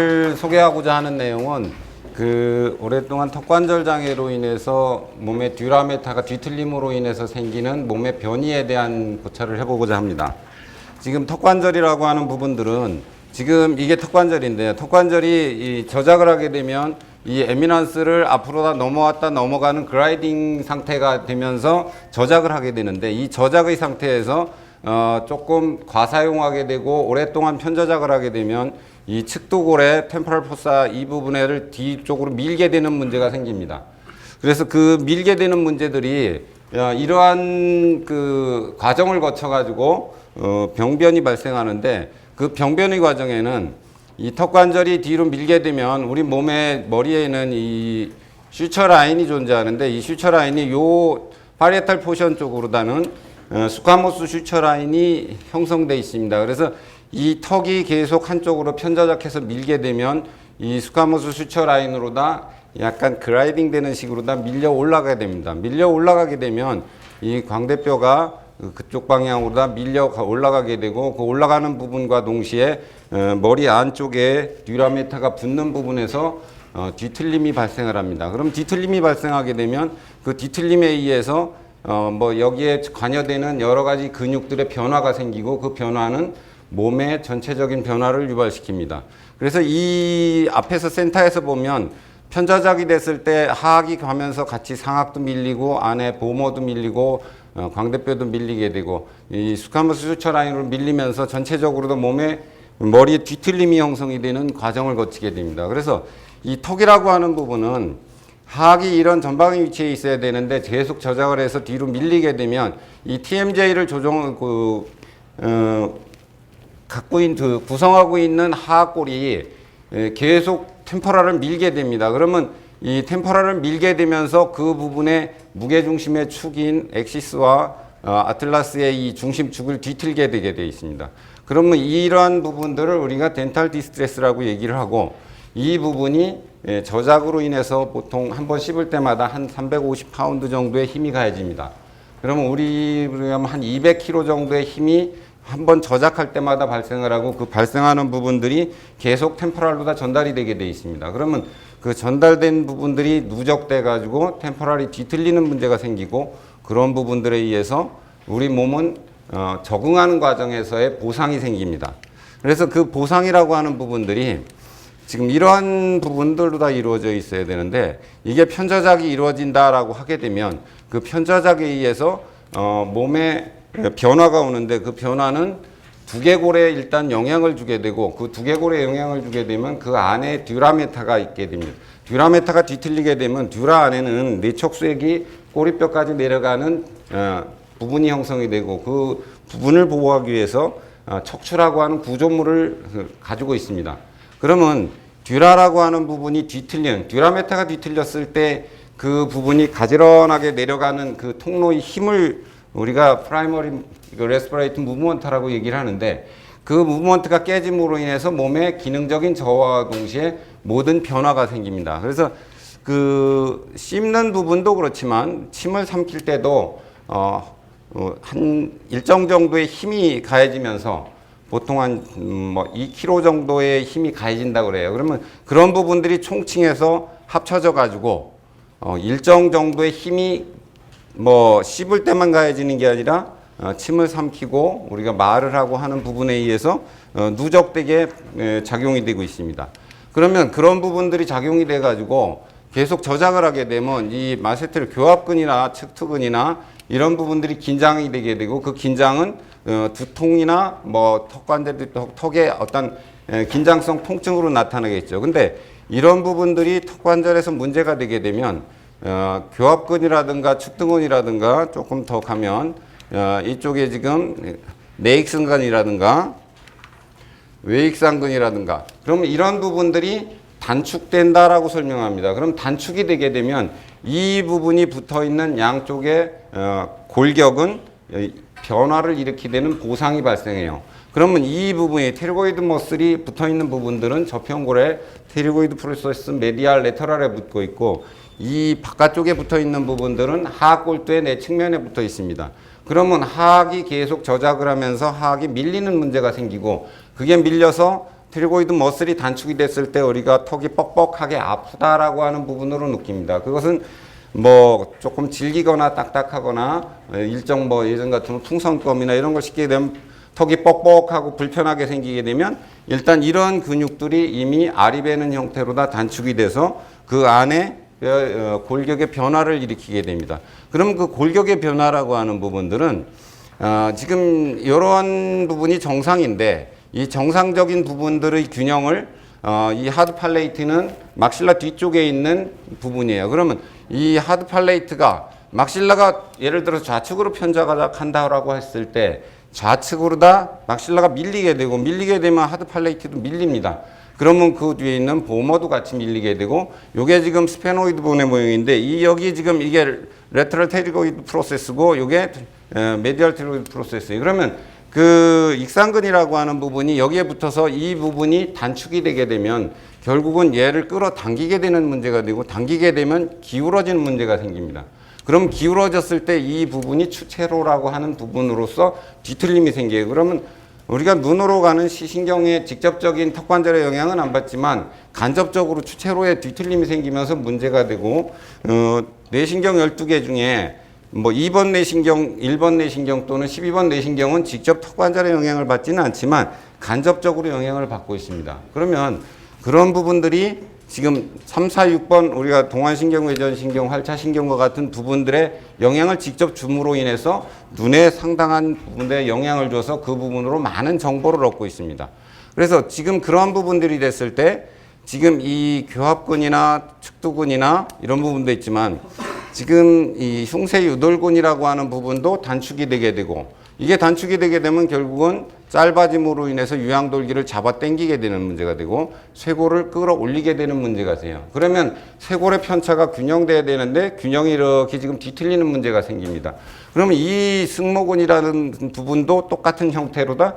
오늘 소개하고자 하는 내용은 오랫동안 턱관절 장애로 인해서 몸의 듀라메타가 뒤틀림으로 인해서 생기는 몸의 변이에 대한 고찰을 해보고자 합니다. 지금 턱관절이라고 하는 부분들은 지금 이게 턱관절인데요. 턱관절이 저작을 하게 되면 이 에미넌스를 앞으로 넘어왔다 넘어가는 글라이딩 상태가 되면서 저작을 하게 되는데, 이 저작의 상태에서 조금 과사용하게 되고 오랫동안 편저작을 하게 되면 이 측두골의 템포럴 포사 이 부분을 뒤쪽으로 밀게 되는 문제가 생깁니다. 그래서 그 밀게 되는 문제들이 이러한 그 과정을 거쳐 가지고 병변이 발생하는데, 그 병변의 과정에는 이 턱관절이 뒤로 밀게 되면 우리 몸의 머리에는 이 슈처 라인이 존재하는데, 이 슈처 라인이 요 파리에탈 포션 쪽으로다는 스쿼모스 슈처 라인이 형성되어 있습니다. 그래서 이 턱이 계속 한쪽으로 편저작해서 밀게 되면 이 스쿼모스 슈처 라인으로다 약간 글라이딩 되는 식으로다 밀려 올라가게 됩니다. 밀려 올라가게 되면 이 광대뼈가 그쪽 방향으로다 밀려 올라가게 되고, 그 올라가는 부분과 동시에 머리 안쪽에 듀라메타가 붙는 부분에서 뒤틀림이 발생을 합니다. 그럼 뒤틀림이 발생하게 되면 그 뒤틀림에 의해서 여기에 관여되는 여러 가지 근육들의 변화가 생기고, 그 변화는 몸의 전체적인 변화를 유발시킵니다. 그래서 이 앞에서 센터에서 보면 편저작이 됐을 때 하악이 가면서 같이 상악도 밀리고 안에 보모도 밀리고 광대뼈도 밀리게 되고, 이 스쿼모스 슈처 라인으로 밀리면서 전체적으로도 몸에 머리에 뒤틀림이 형성이 되는 과정을 거치게 됩니다. 그래서 이 턱이라고 하는 부분은 하악이 이런 전방의 위치에 있어야 되는데 계속 저작을 해서 뒤로 밀리게 되면 이 TMJ를 구성하고 있는 하악골이 계속 템포럴을 밀게 됩니다. 그러면 이 템포럴을 밀게 되면서 그 부분에 무게중심의 축인 엑시스와 아틀라스의 이 중심축을 뒤틀게 되게 되어 있습니다. 그러면 이러한 부분들을 우리가 덴탈 디스트레스라고 얘기를 하고, 이 부분이 저작으로 인해서 보통 한 번 씹을 때마다 한 350파운드 정도의 힘이 가해집니다. 그러면 우리가 한 200kg 정도의 힘이 한 번 저작할 때마다 발생을 하고, 그 발생하는 부분들이 계속 템포럴로 다 전달이 되게 되어 있습니다. 그러면 그 전달된 부분들이 누적돼 가지고 템포럴이 뒤틀리는 문제가 생기고, 그런 부분들에 의해서 우리 몸은 적응하는 과정에서의 보상이 생깁니다. 그래서 그 보상이라고 하는 부분들이 지금 이러한 부분들로 다 이루어져 있어야 되는데, 이게 편저작이 이루어진다라고 하게 되면 그 편저작에 의해서 몸에 변화가 오는데, 그 변화는 두개골에 일단 영향을 주게 되고, 그 두개골에 영향을 주게 되면 그 안에 듀라메타가 있게 됩니다. 듀라메타가 뒤틀리게 되면 듀라 안에는 내척수액이 꼬리뼈까지 내려가는 부분이 형성이 되고, 그 부분을 보호하기 위해서 척추라고 하는 구조물을 가지고 있습니다. 그러면 듀라라고 하는 부분이 듀라메타가 뒤틀렸을 때 그 부분이 가지런하게 내려가는 그 통로의 힘을 우리가 프라이머리 레스피레이트 무브먼트라고 얘기를 하는데, 그 무브먼트가 깨짐으로 인해서 몸의 기능적인 저하와 동시에 모든 변화가 생깁니다. 그래서 그 씹는 부분도 그렇지만 침을 삼킬 때도 한 일정 정도의 힘이 가해지면서 보통 한 2kg 정도의 힘이 가해진다고 그래요. 그러면 그런 부분들이 총칭해서 합쳐져 가지고 일정 정도의 힘이 씹을 때만 가해지는 게 아니라 침을 삼키고 우리가 말을 하고 하는 부분에 의해서 누적되게 작용이 되고 있습니다. 그러면 그런 부분들이 작용이 돼 가지고 계속 저작을 하게 되면 이 마세테르 교합근이나 측투근이나 이런 부분들이 긴장이 되게 되고, 그 긴장은 두통이나 턱관절, 턱의 어떤 긴장성 통증으로 나타나겠죠. 근데 이런 부분들이 턱관절에서 문제가 되게 되면 교합근이라든가 측등근이라든가 조금 더 가면 이쪽에 지금 내익선근이라든가 외익상근이라든가, 그러면 이런 부분들이 단축된다라고 설명합니다. 그럼 단축이 되게 되면 이 부분이 붙어 있는 양쪽의 골격은 변화를 일으키게 되는 보상이 발생해요. 그러면 이 부분이 테리고이드 머슬이 붙어 있는 부분들은 저평골에 테리고이드 프로세스 메디알 레터럴에 붙고 있고, 이 바깥쪽에 붙어 있는 부분들은 하악골두의 내측면에 붙어 있습니다. 그러면 하악이 계속 저작을 하면서 하악이 밀리는 문제가 생기고, 그게 밀려서 티로이드 머슬이 단축이 됐을 때 우리가 턱이 뻑뻑하게 아프다라고 하는 부분으로 느낍니다. 그것은 뭐 조금 질기거나 딱딱하거나 일정 뭐 예전 같은 풍선껌이나 이런 걸 씹게 되면 턱이 뻑뻑하고 불편하게 생기게 되면 일단 이런 근육들이 이미 알이 배는 형태로 다 단축이 돼서 그 안에 골격의 변화를 일으키게 됩니다. 그럼 그 골격의 변화라고 하는 부분들은 지금 이런 부분이 정상인데 이 정상적인 부분들의 균형을 이 하드 팔레이트는 막실라 뒤쪽에 있는 부분이에요. 그러면 이 하드 팔레이트가 막실라가 예를 들어서 좌측으로 편자간다라고 했을 때 좌측으로 다 막실라가 밀리게 되면 하드 팔레이트도 밀립니다. 그러면 그 뒤에 있는 보머도 같이 밀리게 되고 요게 지금 스페노이드 본의 모형인데 이 여기 지금 이게 레터럴 테리고이드 프로세스고 요게 메디얼 테리고이드 프로세스예요. 그러면 그 익상근이라고 하는 부분이 여기에 붙어서 이 부분이 단축이 되게 되면 결국은 얘를 끌어당기게 되는 문제가 되고 당기게 되면 기울어지는 문제가 생깁니다. 그럼 기울어졌을 때 이 부분이 추체로라고 하는 부분으로서 뒤틀림이 생겨요. 그러면 우리가 눈으로 가는 시신경에 직접적인 턱관절의 영향은 안 받지만 간접적으로 추체로에 뒤틀림이 생기면서 문제가 되고 뇌신경 12개 중에 뭐 2번 뇌신경, 1번 뇌신경 또는 12번 뇌신경은 직접 턱관절의 영향을 받지는 않지만 간접적으로 영향을 받고 있습니다. 그러면 그런 부분들이 지금 3, 4, 6번 우리가 동안신경, 외전신경, 활차신경과 같은 부분들의 영향을 직접 줌으로 인해서 눈에 상당한 부분에 영향을 줘서 그 부분으로 많은 정보를 얻고 있습니다. 그래서 지금 그런 부분들이 됐을 때 지금 이 교합근이나 측두근이나 이런 부분도 있지만 지금 이 흉쇄유돌근이라고 하는 부분도 단축이 되게 되고 이게 단축이 되게 되면 결국은 짧아짐으로 인해서 유양돌기를 잡아 당기게 되는 문제가 되고 쇄골을 끌어올리게 되는 문제가 돼요. 그러면 쇄골의 편차가 균형돼야 되는데 균형이 이렇게 지금 뒤틀리는 문제가 생깁니다. 그러면 이 승모근이라는 부분도 똑같은 형태로다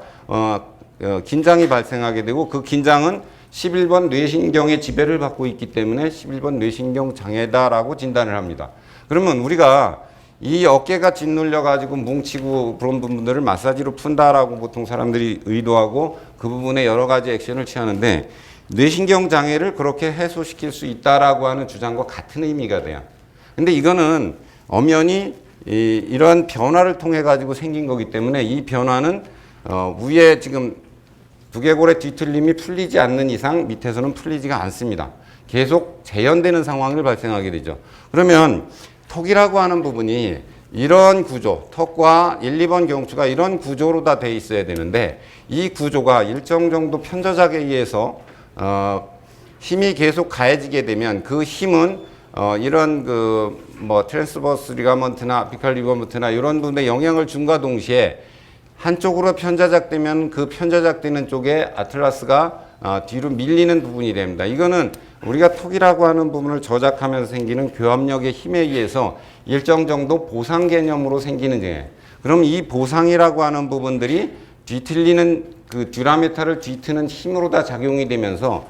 긴장이 발생하게 되고 그 긴장은 11번 뇌신경의 지배를 받고 있기 때문에 11번 뇌신경 장애다라고 진단을 합니다. 그러면 우리가 이 어깨가 짓눌려 가지고 뭉치고 그런 부분들을 마사지로 푼다라고 보통 사람들이 의도하고 그 부분에 여러 가지 액션을 취하는데 뇌신경 장애를 그렇게 해소시킬 수 있다라고 하는 주장과 같은 의미가 돼요. 근데 이거는 엄연히 이런 변화를 통해 가지고 생긴 거기 때문에 이 변화는 위에 지금 두개골의 뒤틀림이 풀리지 않는 이상 밑에서는 풀리지가 않습니다. 계속 재현되는 상황을 발생하게 되죠. 그러면 턱이라고 하는 부분이 이런 구조, 턱과 1, 2번 경추가 이런 구조로 다 돼 있어야 되는데 이 구조가 일정 정도 편저작에 의해서 힘이 계속 가해지게 되면 그 힘은 이런 그 뭐 트랜스버스 리가먼트나 아피칼 리가먼트나 이런 부분에 영향을 준과 동시에 한쪽으로 편자작되면 그 편자작되는 쪽에 아틀라스가 뒤로 밀리는 부분이 됩니다. 이거는 우리가 턱이라고 하는 부분을 저작하면서 생기는 교합력의 힘에 의해서 일정 정도 보상 개념으로 생기는 게 그럼 이 보상이라고 하는 부분들이 뒤틀리는 그 듀라메타를 뒤트는 힘으로 다 작용이 되면서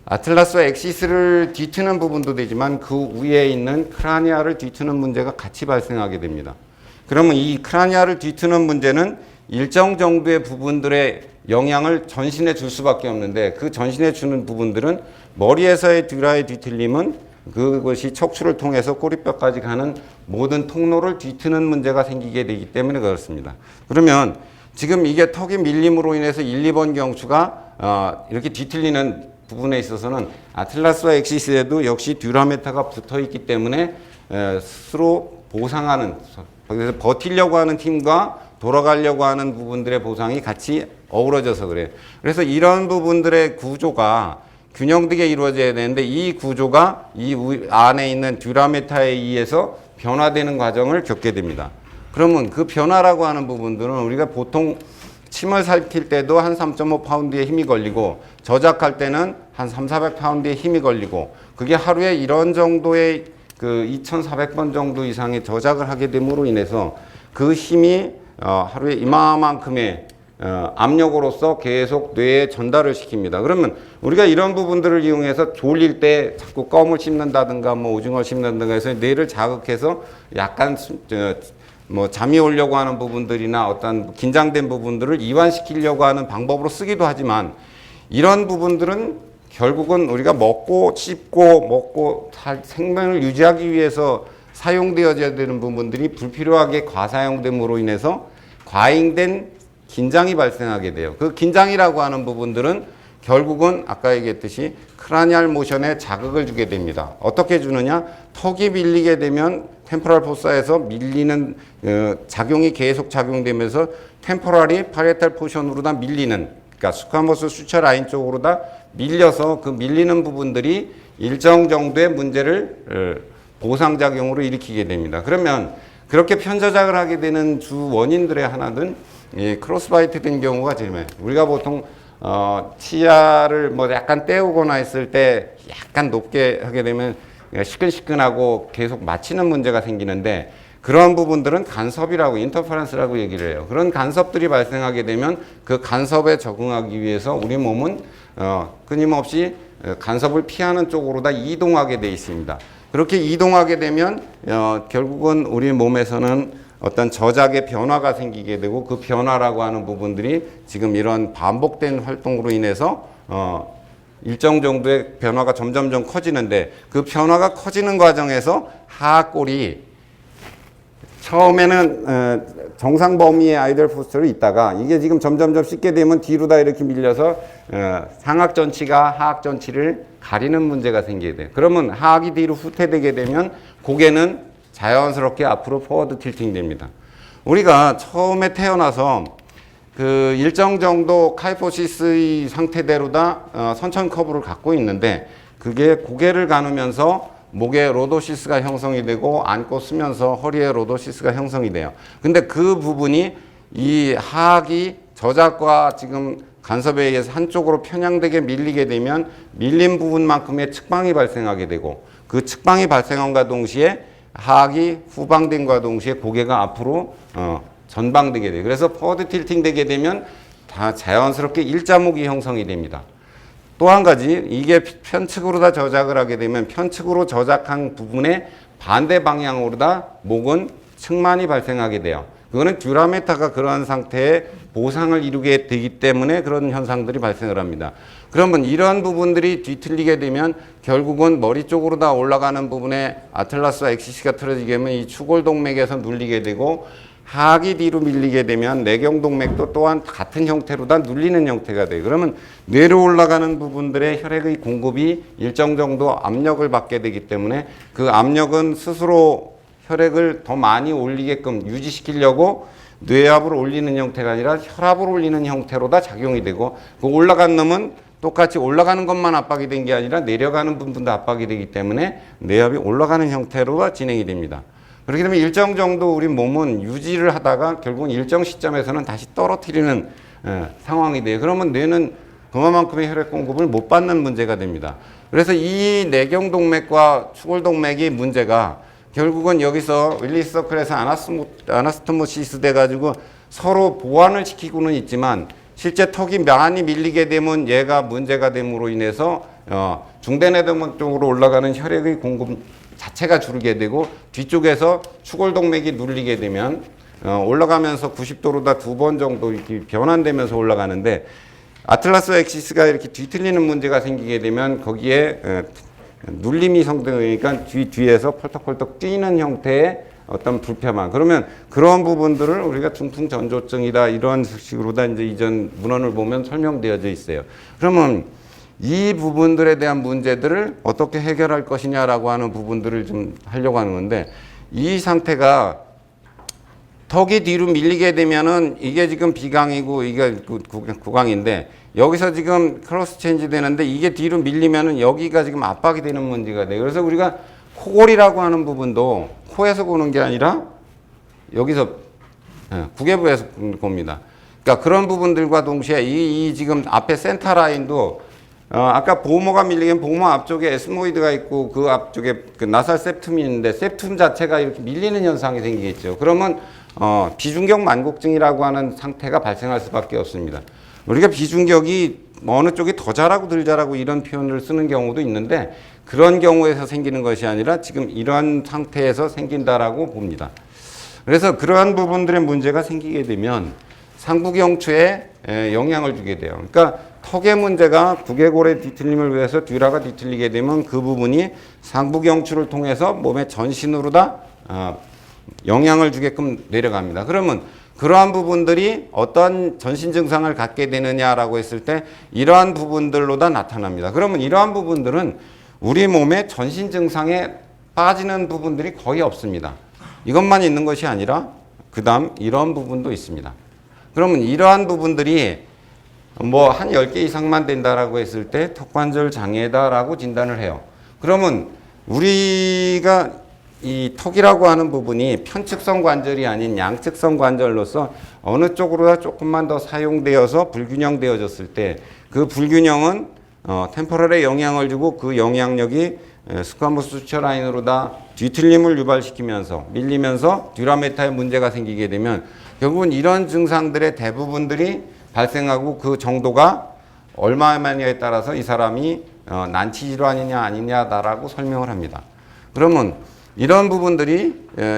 아틀라스와 엑시스를 뒤트는 부분도 되지만 그 위에 있는 크라니아를 뒤트는 문제가 같이 발생하게 됩니다. 그러면 이 크라니아를 뒤트는 문제는 일정 정도의 부분들의 영향을 전신에 줄 수밖에 없는데 그 전신에 주는 부분들은 머리에서의 듀라의 뒤틀림은 그것이 척추를 통해서 꼬리뼈까지 가는 모든 통로를 뒤트는 문제가 생기게 되기 때문에 그렇습니다. 그러면 지금 이게 턱의 밀림으로 인해서 1, 2번 경추가 이렇게 뒤틀리는 부분에 있어서는 아틀라스와 엑시스에도 역시 듀라메타가 붙어 있기 때문에 스스로 보상하는 그래서 버티려고 하는 힘과 돌아가려고 하는 부분들의 보상이 같이 어우러져서 그래요. 그래서 이런 부분들의 구조가 균형되게 이루어져야 되는데 이 구조가 이 안에 있는 듀라메타에 의해서 변화되는 과정을 겪게 됩니다. 그러면 그 변화라고 하는 부분들은 우리가 보통 침을 삼킬 때도 한 3.5파운드의 힘이 걸리고 저작할 때는 한 3,400파운드의 힘이 걸리고 그게 하루에 이런 정도의 그 2,400번 정도 이상의 저작을 하게 됨으로 인해서 그 힘이 하루에 이만큼의 압력으로서 계속 뇌에 전달을 시킵니다. 그러면 우리가 이런 부분들을 이용해서 졸릴 때 자꾸 껌을 씹는다든가 뭐 오징어를 씹는다든가 해서 뇌를 자극해서 약간 뭐 잠이 오려고 하는 부분들이나 어떤 긴장된 부분들을 이완시키려고 하는 방법으로 쓰기도 하지만 이런 부분들은 결국은 우리가 먹고 씹고 먹고 생명을 유지하기 위해서 사용되어져야 되는 부분들이 불필요하게 과사용됨으로 인해서 과잉된 긴장이 발생하게 돼요. 그 긴장이라고 하는 부분들은 결국은 아까 얘기했듯이 크라니얼 모션에 자극을 주게 됩니다. 어떻게 주느냐? 턱이 밀리게 되면 템포럴 포사에서 밀리는 작용이 계속 작용되면서 템포럴이 파리에탈 포션으로 다 밀리는, 그러니까 스쿼머스 수처 라인 쪽으로 다 밀려서 그 밀리는 부분들이 일정 정도의 문제를 보상작용으로 일으키게 됩니다. 그러면 그렇게 편저작을 하게 되는 주 원인들의 하나는 크로스바이트 된 경우가 제일 많아요. 우리가 보통 치아를 뭐 약간 떼우거나 했을 때 약간 높게 하게 되면 시끈시끈하고 계속 마취는 문제가 생기는데, 그런 부분들은 간섭이라고, 인터퍼런스라고 얘기를 해요. 그런 간섭들이 발생하게 되면 그 간섭에 적응하기 위해서 우리 몸은 끊임없이 간섭을 피하는 쪽으로 다 이동하게 돼 있습니다. 그렇게 이동하게 되면 결국은 우리 몸에서는 어떤 저작의 변화가 생기게 되고, 그 변화라고 하는 부분들이 지금 이런 반복된 활동으로 인해서 일정 정도의 변화가 점점점 커지는데, 그 변화가 커지는 과정에서 하악골이 처음에는 정상 범위의 아이들 포스처로 있다가 이게 지금 점점점 씻게 되면 뒤로 다 이렇게 밀려서 상악 전치가 하악 전치를 가리는 문제가 생기게 돼요. 그러면 하악이 뒤로 후퇴되게 되면 고개는 자연스럽게 앞으로 포워드 틸팅 됩니다. 우리가 처음에 태어나서 그 일정 정도 카이포시스의 상태대로 다 선천 커브를 갖고 있는데, 그게 고개를 가누면서 목에 로도시스가 형성이 되고 앉고 쓰면서 허리에 로도시스가 형성이 돼요. 근데 그 부분이 이 하악이 저작과 지금 간섭에 의해서 한쪽으로 편향되게 밀리게 되면 밀린 부분만큼의 측방이 발생하게 되고, 그 측방이 발생함과 동시에 하악이 후방됨과 동시에 고개가 앞으로 전방되게 돼요. 그래서 포워드 틸팅 되게 되면 다 자연스럽게 일자목이 형성이 됩니다. 또 한 가지, 이게 편측으로 다 저작을 하게 되면 편측으로 저작한 부분의 반대 방향으로 다 목은 측만이 발생하게 돼요. 그거는 듀라메타가 그러한 상태의 보상을 이루게 되기 때문에 그런 현상들이 발생을 합니다. 그러면 이런 부분들이 뒤틀리게 되면 결국은 머리 쪽으로 다 올라가는 부분에 아틀라스와 엑시스가 틀어지게 되면 이 추골동맥에서 눌리게 되고, 하악이 뒤로 밀리게 되면 내경동맥도 또한 같은 형태로 다 눌리는 형태가 돼요. 그러면 뇌로 올라가는 부분들의 혈액의 공급이 일정 정도 압력을 받게 되기 때문에 그 압력은 스스로 혈액을 더 많이 올리게끔 유지시키려고 뇌압을 올리는 형태가 아니라 혈압을 올리는 형태로 다 작용이 되고, 그 올라간 놈은 똑같이 올라가는 것만 압박이 된 게 아니라 내려가는 부분도 압박이 되기 때문에 뇌압이 올라가는 형태로 진행이 됩니다. 그렇게 되면 일정 정도 우리 몸은 유지를 하다가 결국은 일정 시점에서는 다시 떨어뜨리는 상황이 돼요. 그러면 뇌는 그만큼의 혈액 공급을 못 받는 문제가 됩니다. 그래서 이 내경동맥과 추골동맥이 문제가 결국은 여기서 윌리스 서클에서 아나스토모시스 돼가지고 서로 보완을 시키고는 있지만, 실제 턱이 많이 밀리게 되면 얘가 문제가 됨으로 인해서 중대뇌동맥 쪽으로 올라가는 혈액의 공급 자체가 줄게 되고, 뒤쪽에서 추골동맥이 눌리게 되면 올라가면서 90도로 다 두 번 정도 이렇게 변환되면서 올라가는데, 아틀라스 엑시스가 이렇게 뒤틀리는 문제가 생기게 되면 거기에 눌림이 성되니까 뒤에서 펄떡펄떡 뛰는 형태의 어떤 불편함. 그러면 그런 부분들을 우리가 중풍전조증이다 이런 식으로 다 이제 이전 문헌을 보면 설명되어져 있어요. 그러면 이 부분들에 대한 문제들을 어떻게 해결할 것이냐라고 하는 부분들을 좀 하려고 하는 건데, 이 상태가 턱이 뒤로 밀리게 되면은 이게 지금 비강이고 이게 구강인데, 여기서 지금 크로스 체인지 되는데 이게 뒤로 밀리면은 여기가 지금 압박이 되는 문제가 돼요. 그래서 우리가 코골이라고 하는 부분도 코에서 고는 게 아니라 여기서 구개부에서 봅니다. 그러니까 그런 부분들과 동시에 이 지금 앞에 센터 라인도 아까 보모가 밀리면 보모 앞쪽에 에스모이드가 있고 그 앞쪽에 그 나살 septum이 있는데 septum 자체가 이렇게 밀리는 현상이 생기겠죠. 그러면 비중격 만곡증이라고 하는 상태가 발생할 수밖에 없습니다. 우리가 비중격이 어느 쪽이 더 잘하고 덜 잘하고 이런 표현을 쓰는 경우도 있는데, 그런 경우에서 생기는 것이 아니라 지금 이러한 상태에서 생긴다라고 봅니다. 그래서 그러한 부분들의 문제가 생기게 되면 상부경추에 영향을 주게 돼요. 그러니까 턱의 문제가 두개골의 뒤틀림을 위해서 듀라가 뒤틀리게 되면 그 부분이 상부경추를 통해서 몸의 전신으로 다 영향을 주게끔 내려갑니다. 그러면 그러한 부분들이 어떤 전신 증상을 갖게 되느냐라고 했을 때 이러한 부분들로 다 나타납니다. 그러면 이러한 부분들은 우리 몸의 전신 증상에 빠지는 부분들이 거의 없습니다. 이것만 있는 것이 아니라 그 다음 이런 부분도 있습니다. 그러면 이러한 부분들이 뭐 한 10개 이상만 된다라고 했을 때 턱관절 장애다라고 진단을 해요. 그러면 우리가 이 턱이라고 하는 부분이 편측성 관절이 아닌 양측성 관절로서 어느 쪽으로 조금만 더 사용되어서 불균형되어졌을 때 그 불균형은 템포럴에 영향을 주고 그 영향력이 스쿼머스 수처 라인으로 다 뒤틀림을 유발시키면서 밀리면서 듀라메타에 문제가 생기게 되면 결국은 이런 증상들의 대부분들이 발생하고 그 정도가 얼마만이냐에 따라서 이 사람이 난치 질환이냐 아니냐라고 설명을 합니다. 그러면 이런 부분들이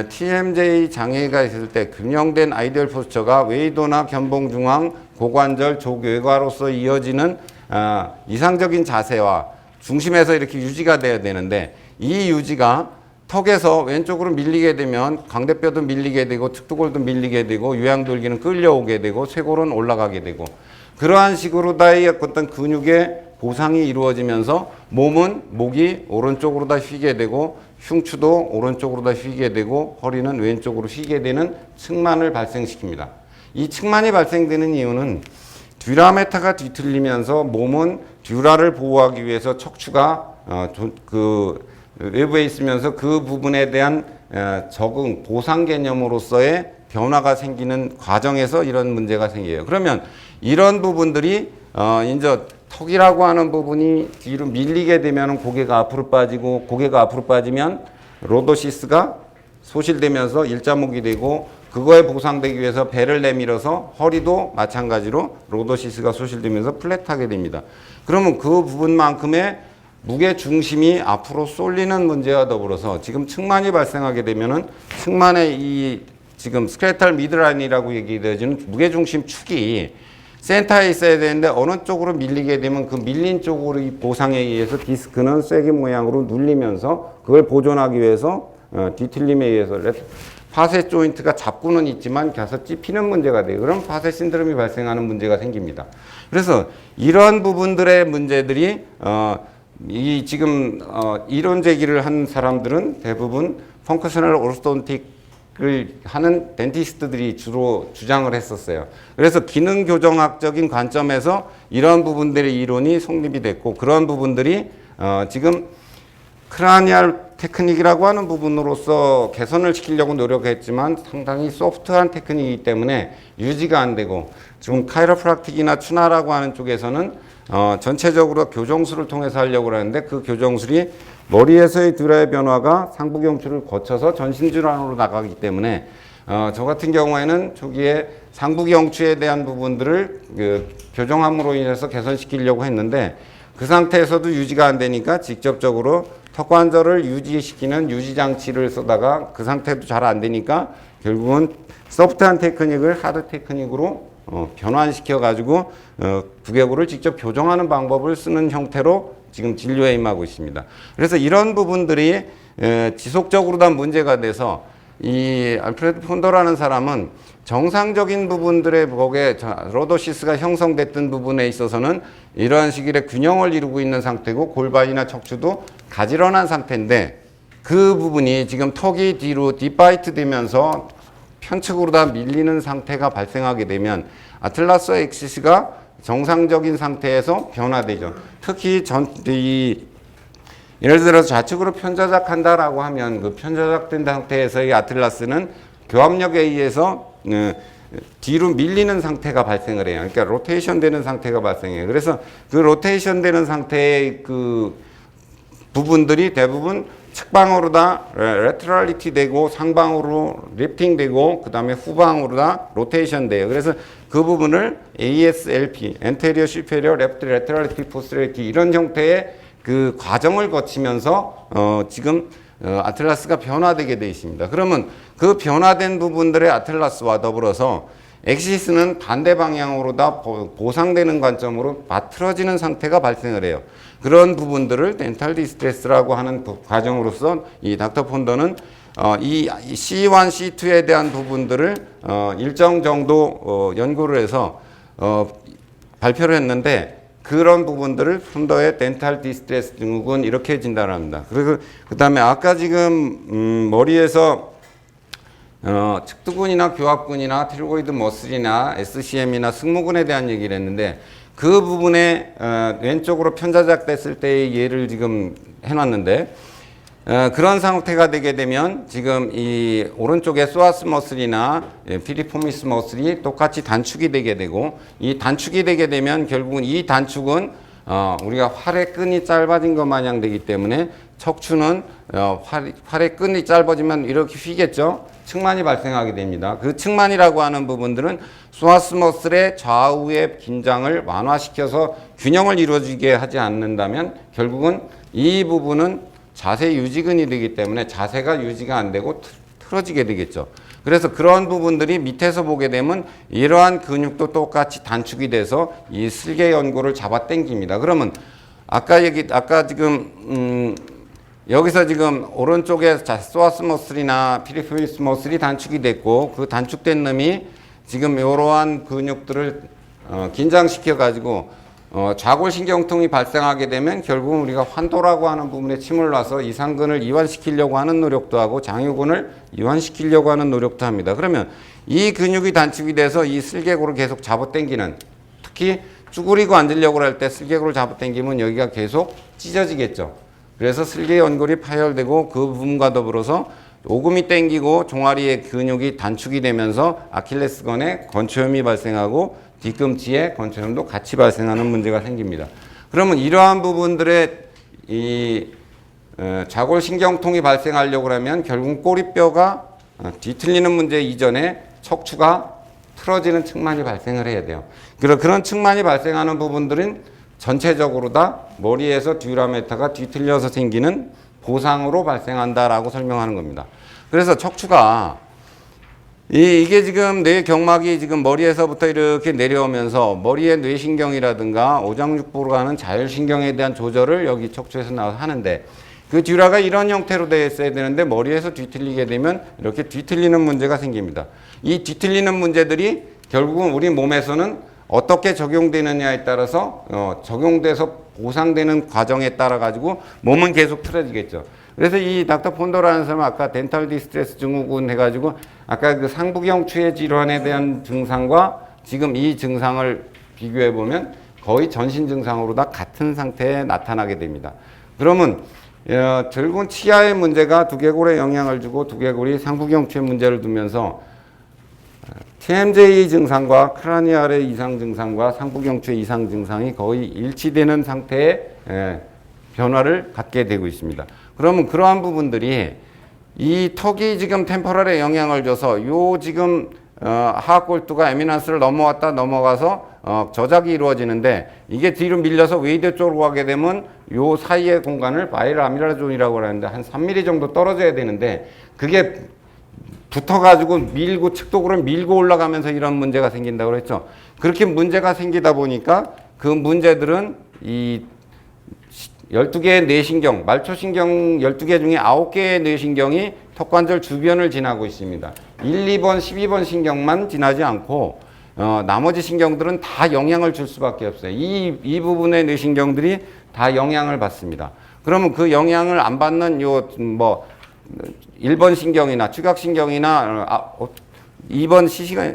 TMJ 장애가 있을 때 균형된 아이디얼 포스처가 웨이도나 견봉중앙, 고관절, 조괴과로서 이어지는 이상적인 자세와 중심에서 이렇게 유지가 돼야 되는데 이 유지가 턱에서 왼쪽으로 밀리게 되면 광대뼈도 밀리게 되고 측두골도 밀리게 되고 유양돌기는 끌려오게 되고 쇄골은 올라가게 되고 그러한 식으로 다의 어떤 근육의 보상이 이루어지면서 몸은 목이 오른쪽으로 다 휘게 되고 흉추도 오른쪽으로 다 휘게 되고 허리는 왼쪽으로 휘게 되는 측만을 발생시킵니다. 이 측만이 발생되는 이유는 듀라메타가 뒤틀리면서 몸은 듀라를 보호하기 위해서 척추가 외부에 있으면서 그 부분에 대한 적응, 보상 개념으로서의 변화가 생기는 과정에서 이런 문제가 생겨요. 그러면 이런 부분들이 이제 턱이라고 하는 부분이 뒤로 밀리게 되면 고개가 앞으로 빠지고 고개가 앞으로 빠지면 로도시스가 소실되면서 일자목이 되고 그거에 보상되기 위해서 배를 내밀어서 허리도 마찬가지로 로도시스가 소실되면서 플랫하게 됩니다. 그러면 그 부분만큼의 무게 중심이 앞으로 쏠리는 문제와 더불어서 지금 측만이 발생하게 되면은 측만의 이 지금 스케레탈 미드라인이라고 얘기되어지는 무게 중심 축이 센터에 있어야 되는데 어느 쪽으로 밀리게 되면 그 밀린 쪽으로 이 보상에 의해서 디스크는 쐐기 모양으로 눌리면서 그걸 보존하기 위해서 뒤틀림에 의해서 파세 조인트가 잡고는 있지만 가서 찝히는 문제가 돼요. 그럼 파세 신드롬이 발생하는 문제가 생깁니다. 그래서 이런 부분들의 문제들이 이 지금 이론 제기를 한 사람들은 대부분 펑크셔널 오르스돈틱을 하는 덴티스트들이 주로 주장을 했었어요. 그래서 기능 교정학적인 관점에서 이런 부분들의 이론이 성립이 됐고 그런 부분들이 지금 크라니알 테크닉이라고 하는 부분으로서 개선을 시키려고 노력했지만 상당히 소프트한 테크닉이기 때문에 유지가 안 되고 지금 카이로프락틱이나 추나라고 하는 쪽에서는 전체적으로 교정술을 통해서 하려고 하는데 그 교정술이 머리에서의 듀라의 변화가 상부경추를 거쳐서 전신질환으로 나가기 때문에 저 같은 경우에는 초기에 상부경추에 대한 부분들을 교정함으로 인해서 개선시키려고 했는데 그 상태에서도 유지가 안 되니까 직접적으로 턱관절을 유지시키는 유지장치를 쓰다가 그 상태도 잘 안 되니까 결국은 소프트한 테크닉을 하드 테크닉으로 변환시켜 가지고 두개골을 직접 교정하는 방법을 쓰는 형태로 지금 진료에 임하고 있습니다. 그래서 이런 부분들이 지속적으로 다 문제가 돼서 이 알프레드 폰더라는 사람은 정상적인 부분들의 거기에 로도시스가 형성됐던 부분에 있어서는 이러한 식의 균형을 이루고 있는 상태고 골반이나 척추도 가지런한 상태인데 그 부분이 지금 턱이 뒤로 딥바이트 되면서 편측으로 다 밀리는 상태가 발생하게 되면 아틀라스 엑시스가 정상적인 상태에서 변화되죠. 특히 예를 들어서 좌측으로 편자작한다라고 하면 그 편자작된 상태에서의 아틀라스는 교합력에 의해서 뒤로 밀리는 상태가 발생을 해요. 그러니까 로테이션 되는 상태가 발생해요. 그래서 그 로테이션 되는 상태의 그 부분들이 대부분 측방으로 다 레트럴리티 되고 상방으로 리프팅 되고 그 다음에 후방으로 다 로테이션 돼요. 그래서 그 부분을 ASLP, Anterior Superior Left Laterality Posterity 이런 형태의 그 과정을 거치면서 지금 아틀라스가 변화되게 되어 있습니다. 그러면 그 변화된 부분들의 아틀라스와 더불어서 엑시스는 반대 방향으로 다 보상되는 관점으로 맞틀어지는 상태가 발생을 해요. 그런 부분들을 덴탈 디스트레스라고 하는 과정으로서 이 닥터 폰더는 이 C1, C2에 대한 부분들을 일정 정도 연구를 해서 발표를 했는데 그런 부분들을 폰더의 덴탈 디스트레스 증후군 이렇게 진단합니다. 그리고 그 다음에 아까 지금 머리에서 측두근이나 교합근이나 틸로이드 머슬이나 SCM이나 승모근에 대한 얘기를 했는데 그 부분에 왼쪽으로 편자작 됐을 때의 예를 지금 해놨는데 그런 상태가 되게 되면 지금 이 오른쪽에 소아스 머슬이나 피리포미스 머슬이 똑같이 단축이 되게 되고 이 단축이 되게 되면 결국은 이 단축은 우리가 활의 끈이 짧아진 것 마냥 되기 때문에 척추는 활의 끈이 짧아지면 이렇게 휘겠죠. 측만이 발생하게 됩니다. 그 측만이라고 하는 부분들은 소아스 머슬의 좌우의 긴장을 완화시켜서 균형을 이루어지게 하지 않는다면 결국은 이 부분은 자세 유지근이 되기 때문에 자세가 유지가 안 되고 틀어지게 되겠죠. 그래서 그런 부분들이 밑에서 보게 되면 이러한 근육도 똑같이 단축이 돼서 이 슬개 연골을 잡아 당깁니다. 그러면 아까 지금 여기서 지금 오른쪽에 소아스 머슬이나 피리포미스 머슬이 단축이 됐고 그 단축된 놈이 지금 이러한 근육들을 긴장시켜 가지고 좌골신경통이 발생하게 되면 결국은 우리가 환도라고 하는 부분에 침을 놔서 이상근을 이완시키려고 하는 노력도 하고 장유근을 이완시키려고 하는 노력도 합니다. 그러면 이 근육이 단축이 돼서 이 슬개골을 계속 잡아당기는, 특히 쭈그리고 앉으려고 할 때 슬개골을 잡아당기면 여기가 계속 찢어지겠죠. 그래서 슬개 연골이 파열되고 그 부분과 더불어서 오금이 당기고 종아리의 근육이 단축이 되면서 아킬레스건에 건초염이 발생하고 뒤꿈치에 건초염도 같이 발생하는 문제가 생깁니다. 그러면 이러한 부분들의 이 좌골신경통이 발생하려고 하면 결국 꼬리뼈가 뒤틀리는 문제 이전에 척추가 틀어지는 측만이 발생을 해야 돼요. 그런 측만이 발생하는 부분들은 전체적으로 다 머리에서 듀라메타가 뒤틀려서 생기는 보상으로 발생한다라고 설명하는 겁니다. 그래서 척추가 이게 지금 뇌 경막이 지금 머리에서부터 이렇게 내려오면서 머리의 뇌신경이라든가 오장육부로 가는 자율신경에 대한 조절을 여기 척추에서 나와서 하는데 그 듀라가 이런 형태로 되어 있어야 되는데 머리에서 뒤틀리게 되면 이렇게 뒤틀리는 문제가 생깁니다. 이 뒤틀리는 문제들이 결국은 우리 몸에서는 어떻게 적용되느냐에 따라서 적용돼서 보상되는 과정에 따라 가지고 몸은 계속 틀어지겠죠. 그래서 이 닥터 폰더라는 사람은 아까 덴탈 디스트레스 증후군 해가지고 아까 그 상부경추의 질환에 대한 증상과 지금 이 증상을 비교해 보면 거의 전신 증상으로 다 같은 상태에 나타나게 됩니다. 그러면 결국은 치아의 문제가 두개골에 영향을 주고 두개골이 상부경추에 문제를 두면서 TMJ 증상과 크라니알의 이상 증상과 상부경추의 이상 증상이 거의 일치되는 상태의 변화를 갖게 되고 있습니다. 그러면 그러한 부분들이 이 턱이 지금 템포럴에 영향을 줘서 요 지금 하악골두가 에미넌스를 넘어왔다 넘어가서 저작이 이루어지는데 이게 뒤로 밀려서 웨이드 쪽으로 가게 되면 요 사이의 공간을 바이럴 아미랄 존이라고 하는데 한 3mm 정도 떨어져야 되는데 그게 붙어가지고 밀고 측독으로 밀고 올라가면서 이런 문제가 생긴다고 그랬죠. 그렇게 문제가 생기다 보니까 그 문제들은 이 12개의 뇌신경, 말초신경 12개 중에 9개의 뇌신경이 턱관절 주변을 지나고 있습니다. 1, 2번, 12번 신경만 지나지 않고 나머지 신경들은 다 영향을 줄 수밖에 없어요. 이 부분의 뇌신경들이 다 영향을 받습니다. 그러면 그 영향을 안 받는 1번 신경이나 추각신경이나 2번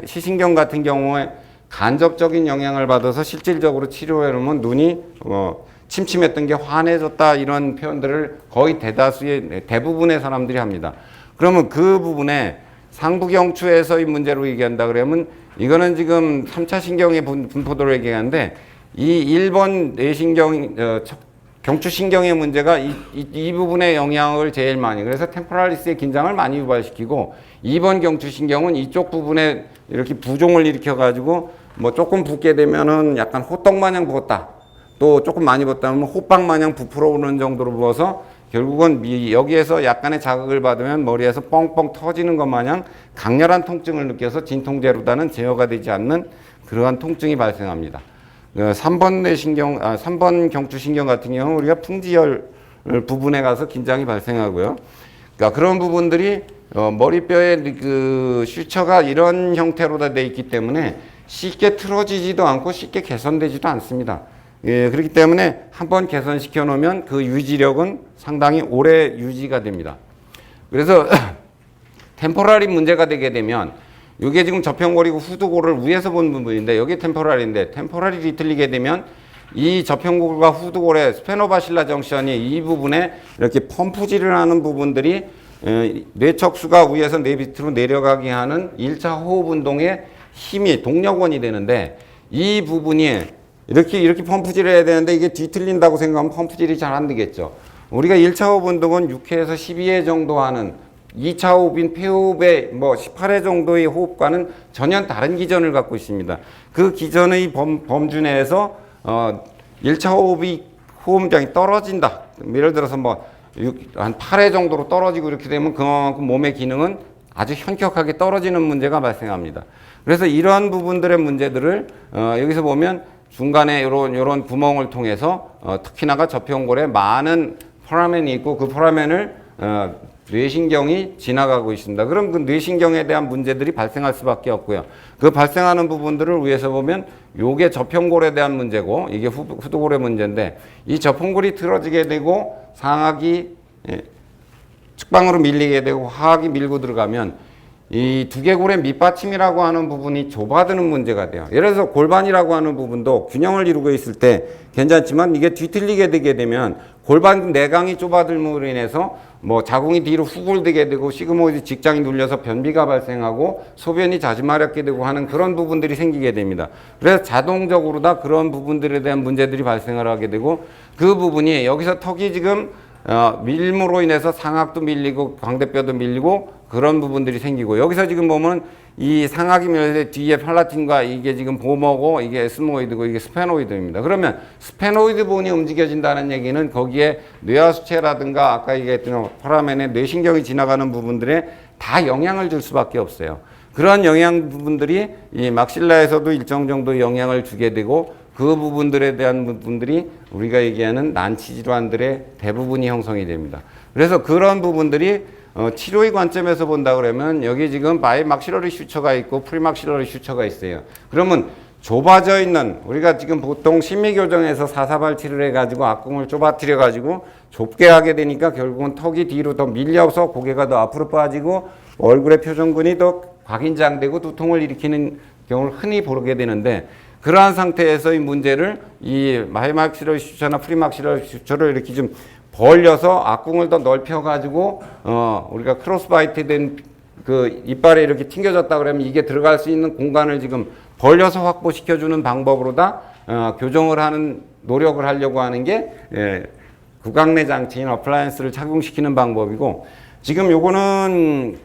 시신경 같은 경우에 간접적인 영향을 받아서 실질적으로 치료해놓으면 눈이 침침했던 게 환해졌다 이런 표현들을 거의 대부분의 사람들이 합니다. 그러면 그 부분에 상부경추에서의 문제로 얘기한다 그러면 이거는 지금 3차 신경의 분포도로 얘기하는데 이 1번 뇌신경 경추신경의 문제가 이 부분에 영향을 제일 많이, 그래서 템포랄리스의 긴장을 많이 유발시키고 2번 경추신경은 이쪽 부분에 이렇게 부종을 일으켜가지고 뭐 조금 붓게 되면은 약간 호떡 마냥 부었다. 또 조금 많이 부었다면 호빵 마냥 부풀어 오는 정도로 부어서 결국은 여기에서 약간의 자극을 받으면 머리에서 뻥뻥 터지는 것 마냥 강렬한 통증을 느껴서 진통제로다는 제어가 되지 않는 그러한 통증이 발생합니다. 3번 경추신경 같은 경우는 우리가 풍지열 부분에 가서 긴장이 발생하고요. 그러니까 그런 부분들이 머리뼈의 그 슈처가 이런 형태로 다 돼 있기 때문에 쉽게 틀어지지도 않고 쉽게 개선되지도 않습니다. 예, 그렇기 때문에 한번 개선시켜 놓으면 그 유지력은 상당히 오래 유지가 됩니다. 그래서 템포럴이 문제가 되게 되면 이게 지금 저평골이고 후두골을 위에서 본 부분인데 여기 템포럴인데 템포럴이 뒤틀리게 되면 이 저평골과 후두골의 스페노바실라 정션이 이 부분에 이렇게 펌프질을 하는 부분들이 뇌척수가 위에서 뇌 밑으로 내려가게 하는 1차 호흡 운동의 힘이 동력원이 되는데 이 부분이 이렇게 펌프질을 해야 되는데 이게 뒤틀린다고 생각하면 펌프질이 잘 안 되겠죠. 우리가 1차 호흡 운동은 6회에서 12회 정도 하는 2차 호흡인 폐호흡의 18회 정도의 호흡과는 전혀 다른 기전을 갖고 있습니다. 그 기전의 범주 내에서 1차 호흡장이 떨어진다. 예를 들어서 한 8회 정도로 떨어지고 이렇게 되면 그만큼 몸의 기능은 아주 현격하게 떨어지는 문제가 발생합니다. 그래서 이러한 부분들의 문제들을 여기서 보면 중간에 이런 구멍을 통해서 특히나가 저평골에 많은 포라멘이 있고 그 포라멘을 뇌신경이 지나가고 있습니다. 그럼 그 뇌신경에 대한 문제들이 발생할 수밖에 없고요. 그 발생하는 부분들을 위해서 보면 요게 저평골에 대한 문제고 이게 후두골의 문제인데 이 저평골이 틀어지게 되고 상악이 측방으로 밀리게 되고 하악이 밀고 들어가면 이 두개골의 밑받침이라고 하는 부분이 좁아드는 문제가 돼요. 예를 들어서 골반이라고 하는 부분도 균형을 이루고 있을 때 괜찮지만 이게 뒤틀리게 되게 되면 골반 내강이 좁아들므로 인해서 자궁이 뒤로 후굴되게 되고 시그모이드 직장이 눌려서 변비가 발생하고 소변이 자주마렵게 되고 하는 그런 부분들이 생기게 됩니다. 그래서 자동적으로 다 그런 부분들에 대한 문제들이 발생을 하게 되고 그 부분이 여기서 턱이 지금 밀므로 인해서 상악도 밀리고 광대뼈도 밀리고 그런 부분들이 생기고 여기서 지금 보면 이 상악이 밀릴 때 뒤에 팔라틴과 이게 지금 보머고 이게 에스모이드고 이게 스페노이드입니다. 그러면 스페노이드 본이 움직여진다는 얘기는 거기에 뇌하수체라든가 아까 얘기했던 포라멘의 뇌신경이 지나가는 부분들에 다 영향을 줄 수밖에 없어요. 그런 영향 부분들이 이 막실라에서도 일정 정도 영향을 주게 되고 그 부분들에 대한 부분들이 우리가 얘기하는 난치 질환들의 대부분이 형성이 됩니다. 그래서 그런 부분들이 치료의 관점에서 본다 그러면 여기 지금 바이막실러리 슈처가 있고 프리막실러리 슈처가 있어요. 그러면 좁아져 있는 우리가 지금 보통 심리교정에서 사사발치를 해가지고 악궁을 좁아뜨려 가지고 좁게 하게 되니까 결국은 턱이 뒤로 더 밀려서 고개가 더 앞으로 빠지고 얼굴의 표정근이 더 각인장되고 두통을 일으키는 경우를 흔히 보게 되는데 그러한 상태에서의 문제를 이 바이막실러리 슈처나 프리막실러리 슈처를 이렇게 좀 벌려서 악궁을 더 넓혀가지고 우리가 크로스바이트 된 그 이빨에 이렇게 튕겨졌다 그러면 이게 들어갈 수 있는 공간을 지금 벌려서 확보시켜주는 방법으로다 교정을 하는 노력을 하려고 하는 게 구강내 장치인 어플라이언스를 착용시키는 방법이고 지금 요거는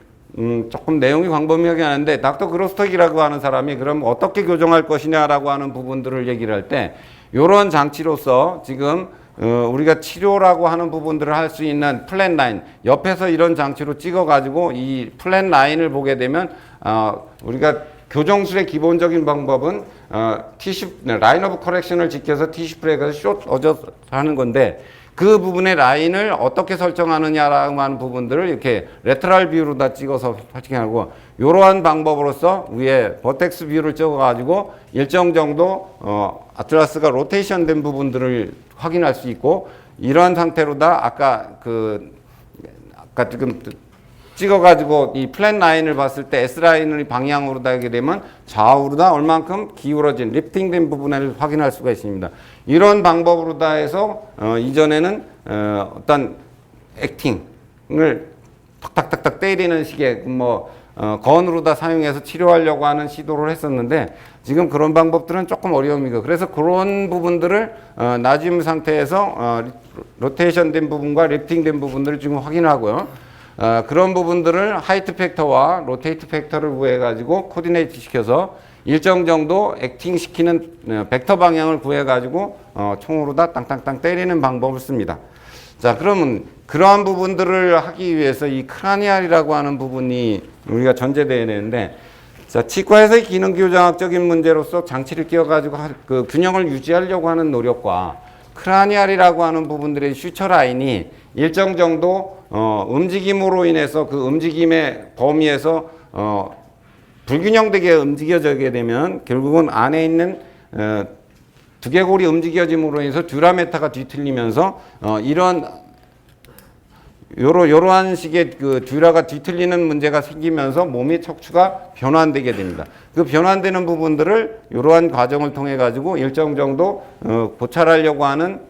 조금 내용이 광범위하게 하는데 닥터 그로스톡이라고 하는 사람이 그럼 어떻게 교정할 것이냐라고 하는 부분들을 얘기를 할 때 요런 장치로서 지금 우리가 치료라고 하는 부분들을 할 수 있는 플랫 라인 옆에서 이런 장치로 찍어 가지고 이 플랫 라인을 보게 되면 우리가 교정술의 기본적인 방법은 라인 오브 커렉션을 지켜서 티슈 브레이크에서 숏 어저스 하는 건데 그 부분의 라인을 어떻게 설정하느냐라고 하는 부분들을 이렇게 레터럴 뷰로 다 찍어서 설정하고 이러한 방법으로서 위에 버텍스 뷰를 찍어 가지고 일정 정도 아틀라스가 로테이션 된 부분들을 확인할 수 있고 이러한 상태로 다 아까 지금 찍어 가지고 이 플랫 라인을 봤을 때 S 라인의 방향으로 다게 되면 좌우로 다 얼만큼 기울어진 리프팅된 부분을 확인할 수가 있습니다. 이런 방법으로 다 해서 이전에는 어떤 액팅을 탁탁탁탁 때리는 식의 건으로 다 사용해서 치료하려고 하는 시도를 했었는데 지금 그런 방법들은 조금 어려움이고 그래서 그런 부분들을 나지움 상태에서 로테이션 된 부분과 리프팅된 부분들을 지금 확인하고요. 그런 부분들을 하이트 팩터와 로테이트 팩터를 구해 가지고 코디네이트 시켜서 일정 정도 액팅 시키는 벡터 방향을 구해 가지고 총으로 다 땅땅땅 때리는 방법을 씁니다. 자, 그러면 그러한 부분들을 하기 위해서 이 크라니알이라고 하는 부분이 우리가 전제되어야 되는데, 자, 치과에서의 기능교정학적인 문제로서 장치를 끼워가지고 그 균형을 유지하려고 하는 노력과 크라니알이라고 하는 부분들의 슈처 라인이 일정 정도 움직임으로 인해서 그 움직임의 범위에서 불균형되게 움직여지게 되면 결국은 안에 있는 두개골이 움직여짐으로 인해서 듀라메타가 뒤틀리면서 요러한 식의 그 듀라가 뒤틀리는 문제가 생기면서 몸의 척추가 변환되게 됩니다. 그 변환되는 부분들을 이러한 과정을 통해 가지고 일정 정도 고찰하려고 하는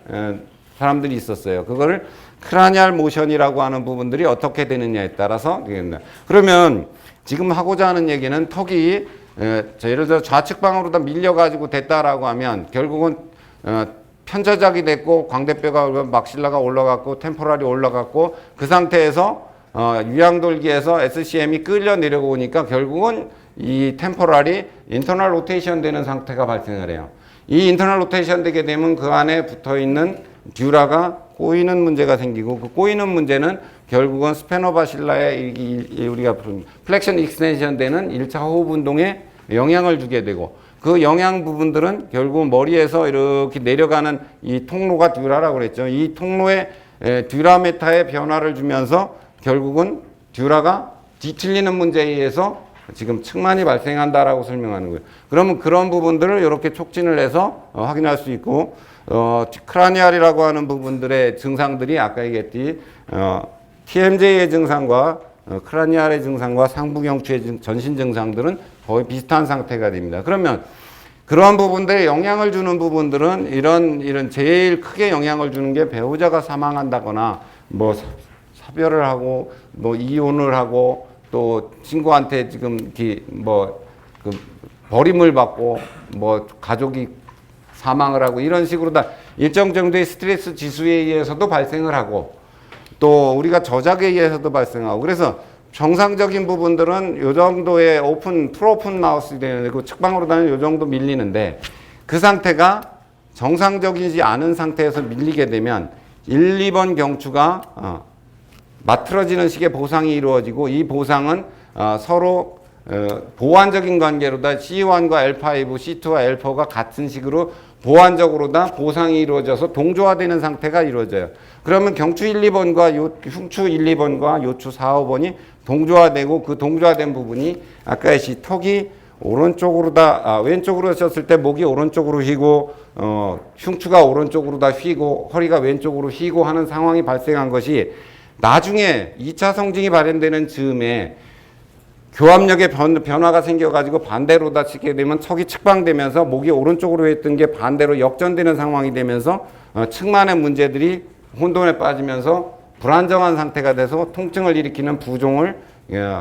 사람들이 있었어요. 그거를 크라니알 모션이라고 하는 부분들이 어떻게 되느냐에 따라서 되겠습니다. 그러면 지금 하고자 하는 얘기는 턱이 예를 들어 좌측 방으로 다 밀려가지고 됐다라고 하면 결국은 편저작이 됐고 광대뼈가 막실라가 올라갔고 템포랄이 올라갔고 그 상태에서 유양돌기에서 SCM이 끌려 내려오니까 결국은 이 템포랄이 인터널 로테이션 되는 상태가 발생을 해요. 이 인터널 로테이션 되게 되면 그 안에 붙어 있는 듀라가 꼬이는 문제가 생기고 그 꼬이는 문제는 결국은 스페노바실라의 우리가 플렉션 익스텐션 되는 1차 호흡 운동에 영향을 주게 되고 그 영양 부분들은 결국 머리에서 이렇게 내려가는 이 통로가 듀라라고 그랬죠. 이 통로에 듀라메타의 변화를 주면서 결국은 듀라가 뒤틀리는 문제에 의해서 지금 측만이 발생한다라고 설명하는 거예요. 그러면 그런 부분들을 이렇게 촉진을 해서 확인할 수 있고 크라니알이라고 하는 부분들의 증상들이 아까 얘기했듯이 TMJ의 증상과 크라니알의 증상과 상부경추의 전신 증상들은 거의 비슷한 상태가 됩니다. 그러면 그러한 부분들에 영향을 주는 부분들은 이런 제일 크게 영향을 주는 게 배우자가 사망한다거나 뭐 사별을 하고 뭐 이혼을 하고 또 친구한테 지금 그 버림을 받고 뭐 가족이 사망을 하고 이런 식으로 다 일정 정도의 스트레스 지수에 의해서도 발생을 하고 또 우리가 저작에 의해서도 발생하고 그래서 정상적인 부분들은 요 정도의 풀오픈 마우스 되고 측방으로 다니는 요 정도 밀리는데 그 상태가 정상적이지 않은 상태에서 밀리게 되면 1, 2번 경추가 맞틀어지는 식의 보상이 이루어지고 이 보상은 서로 보완적인 관계로다 C1과 L5, C2와 L4가 같은 식으로 보완적으로 다 보상이 이루어져서 동조화되는 상태가 이루어져요. 그러면 경추 1, 2번과 흉추 1, 2번과 요추 4, 5번이 동조화되고 그 동조화된 부분이 아까 이 턱이 오른쪽으로 왼쪽으로 하셨을 때 목이 오른쪽으로 휘고 흉추가 오른쪽으로 다 휘고 허리가 왼쪽으로 휘고 하는 상황이 발생한 것이 나중에 2차 성징이 발현되는 즈음에 교합력의 변화가 생겨가지고 반대로 다치게 되면 턱이 측방되면서 목이 오른쪽으로 했던 게 반대로 역전되는 상황이 되면서 측만의 문제들이 혼돈에 빠지면서 불안정한 상태가 돼서 통증을 일으키는 부종을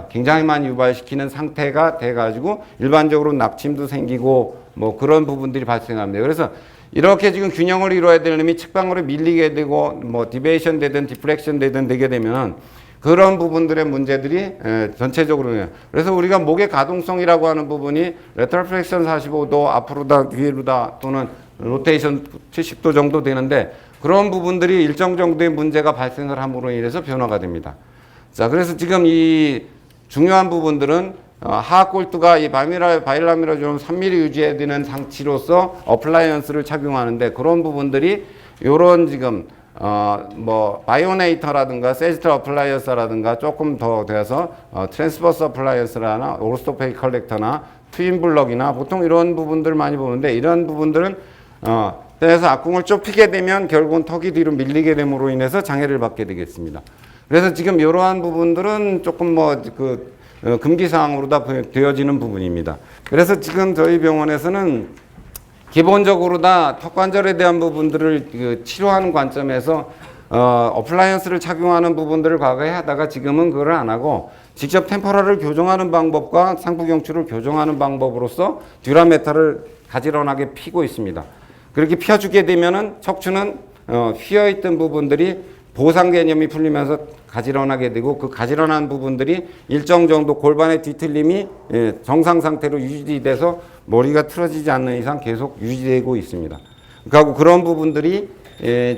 굉장히 많이 유발시키는 상태가 돼가지고 일반적으로 낙침도 생기고 뭐 그런 부분들이 발생합니다. 그래서 이렇게 지금 균형을 이루어야 되는 놈이 측방으로 밀리게 되고 뭐 디베이션 되든 디프렉션 되든 되게 되면은 그런 부분들의 문제들이 전체적으로 그래서 우리가 목의 가동성이라고 하는 부분이 레터럴 플렉션 45도 앞으로다 뒤로다 또는 로테이션 70도 정도 되는데 그런 부분들이 일정 정도의 문제가 발생을 함으로 인해서 변화가 됩니다. 자, 그래서 지금 이 중요한 부분들은 하악골두가 이 바일라미라존 3mm 유지해야 되는 장치로서 어플라이언스를 착용하는데 그런 부분들이 요런 지금 뭐 바이오네이터라든가 세지털 어플라이언스라든가 조금 더 돼서 트랜스버스 어플라이언스라나 오르스토페이 컬렉터나 트윈블럭이나 보통 이런 부분들 많이 보는데 이런 부분들은 그래서 악궁을 좁히게 되면 결국은 턱이 뒤로 밀리게 됨으로 인해서 장애를 받게 되겠습니다. 그래서 지금 이러한 부분들은 조금 금기사항으로 다 되어지는 부분입니다. 그래서 지금 저희 병원에서는 기본적으로 다 턱관절에 대한 부분들을 치료하는 관점에서 어플라이언스를 착용하는 부분들을 과거에 하다가 지금은 그걸 안 하고 직접 템포럴을 교정하는 방법과 상부경추를 교정하는 방법으로서 듀라메타를 가지런하게 피고 있습니다. 그렇게 펴주게 되면은 척추는 휘어있던 부분들이 보상 개념이 풀리면서 가지런하게 되고 그 가지런한 부분들이 일정 정도 골반의 뒤틀림이 정상 상태로 유지돼서 머리가 틀어지지 않는 이상 계속 유지되고 있습니다. 그리고 그런 부분들이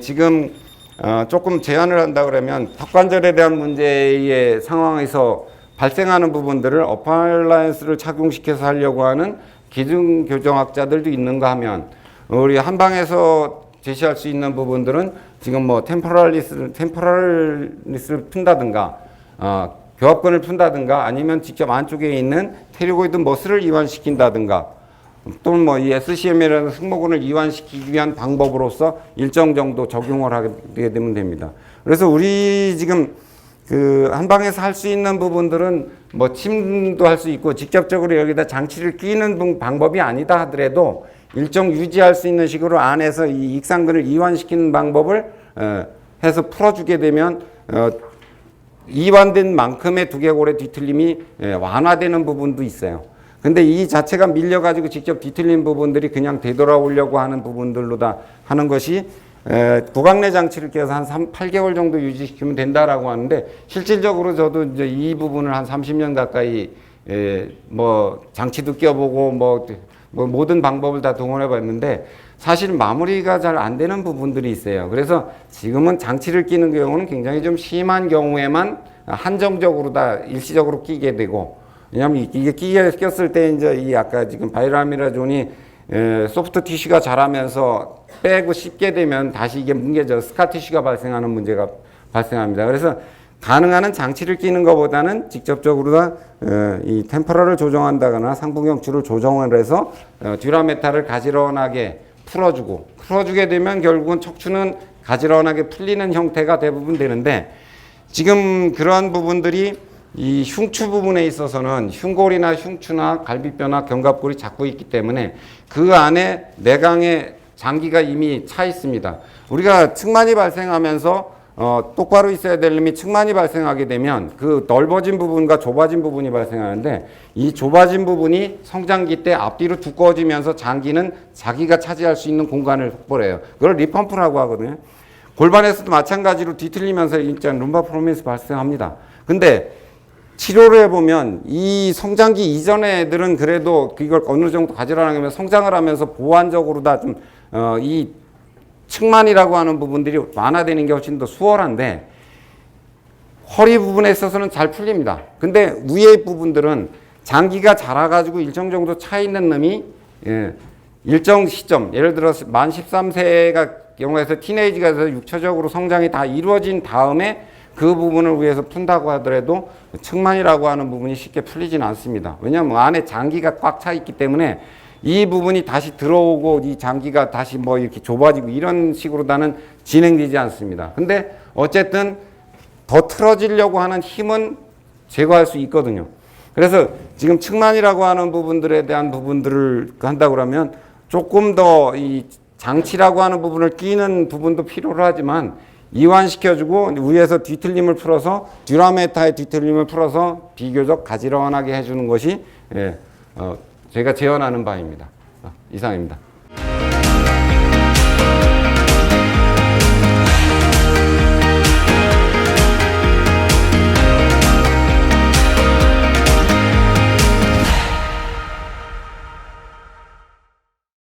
지금 조금 제한을 한다 그러면 턱관절에 대한 문제의 상황에서 발생하는 부분들을 어플라이언스를 착용시켜서 하려고 하는 기능 교정학자들도 있는가 하면 우리 한방에서 제시할 수 있는 부분들은 지금 뭐 템포럴리스를 푼다든가 교합근을 푼다든가 아니면 직접 안쪽에 있는 테리고이드 머슬을 이완시킨다든가 또는 뭐 이 SCM이라는 승모근을 이완시키기 위한 방법으로서 일정 정도 적용을 하게 되면 됩니다. 그래서 우리 지금 그 한방에서 할 수 있는 부분들은 뭐 침도 할 수 있고 직접적으로 여기다 장치를 끼는 방법이 아니다 하더라도 일정 유지할 수 있는 식으로 안에서 이 익상근을 이완시키는 방법을 해서 풀어주게 되면 이완된 만큼의 두개골의 뒤틀림이 완화되는 부분도 있어요. 근데 이 자체가 밀려가지고 직접 뒤틀린 부분들이 그냥 되돌아오려고 하는 부분들로 다 하는 것이 구강내 장치를 껴서 한 8개월 정도 유지시키면 된다라고 하는데 실질적으로 저도 이제 이 부분을 한 30년 가까이 뭐 장치도 껴보고 뭐 모든 방법을 다 동원해 봤는데 사실 마무리가 잘 안 되는 부분들이 있어요. 그래서 지금은 장치를 끼는 경우는 굉장히 좀 심한 경우에만 한정적으로 다 일시적으로 끼게 되고 왜냐하면 이게 꼈을 때 이제 이 아까 지금 바이라미라존이 소프트 티슈가 자라면서 빼고 씹게 되면 다시 이게 뭉개져 스카 티슈가 발생하는 문제가 발생합니다. 그래서 가능한 한 장치를 끼는 것보다는 직접적으로 이 템포럴을 조정한다거나 상부경추를 조정을 해서 듀라메탈을 가지런하게 풀어주게 되면 결국은 척추는 가지런하게 풀리는 형태가 대부분 되는데 지금 그러한 부분들이 이 흉추 부분에 있어서는 흉골이나 흉추나 갈비뼈나 견갑골이 잡고 있기 때문에 그 안에 내강의 장기가 이미 차 있습니다. 우리가 측만이 발생하면서 똑바로 있어야 될 놈이 측만이 발생하게 되면 그 넓어진 부분과 좁아진 부분이 발생하는데 이 좁아진 부분이 성장기 때 앞뒤로 두꺼워지면서 장기는 자기가 차지할 수 있는 공간을 확보해요. 그걸 리펌프라고 하거든요. 골반에서도 마찬가지로 뒤틀리면서 일단 룸바 프로미스 발생합니다. 근데 치료를 해보면 이 성장기 이전의 애들은 그래도 이걸 어느 정도 가지런하게 성장을 하면서 보완적으로 다 좀 이 측만이라고 하는 부분들이 완화되는 게 훨씬 더 수월한데 허리 부분에 있어서는 잘 풀립니다. 근데 위의 부분들은 장기가 자라가지고 일정 정도 차 있는 놈이 일정 시점 예를 들어서 만 13세가 경우에서 티네이지가 돼서 육체적으로 성장이 다 이루어진 다음에 그 부분을 위해서 푼다고 하더라도 측만이라고 하는 부분이 쉽게 풀리지는 않습니다. 왜냐하면 안에 장기가 꽉 차 있기 때문에 이 부분이 다시 들어오고 이 장기가 다시 뭐 이렇게 좁아지고 이런 식으로 나는 진행되지 않습니다. 근데 어쨌든 더 틀어지려고 하는 힘은 제거할 수 있거든요. 그래서 지금 측만이라고 하는 부분들에 대한 부분들을 한다 그러면 조금 더 이 장치라고 하는 부분을 끼는 부분도 필요로 하지만 이완시켜주고 위에서 뒤틀림을 풀어서 듀라메타의 뒤틀림을 풀어서 비교적 가지런하게 해주는 것이 제가 제언하는 바입니다. 이상입니다.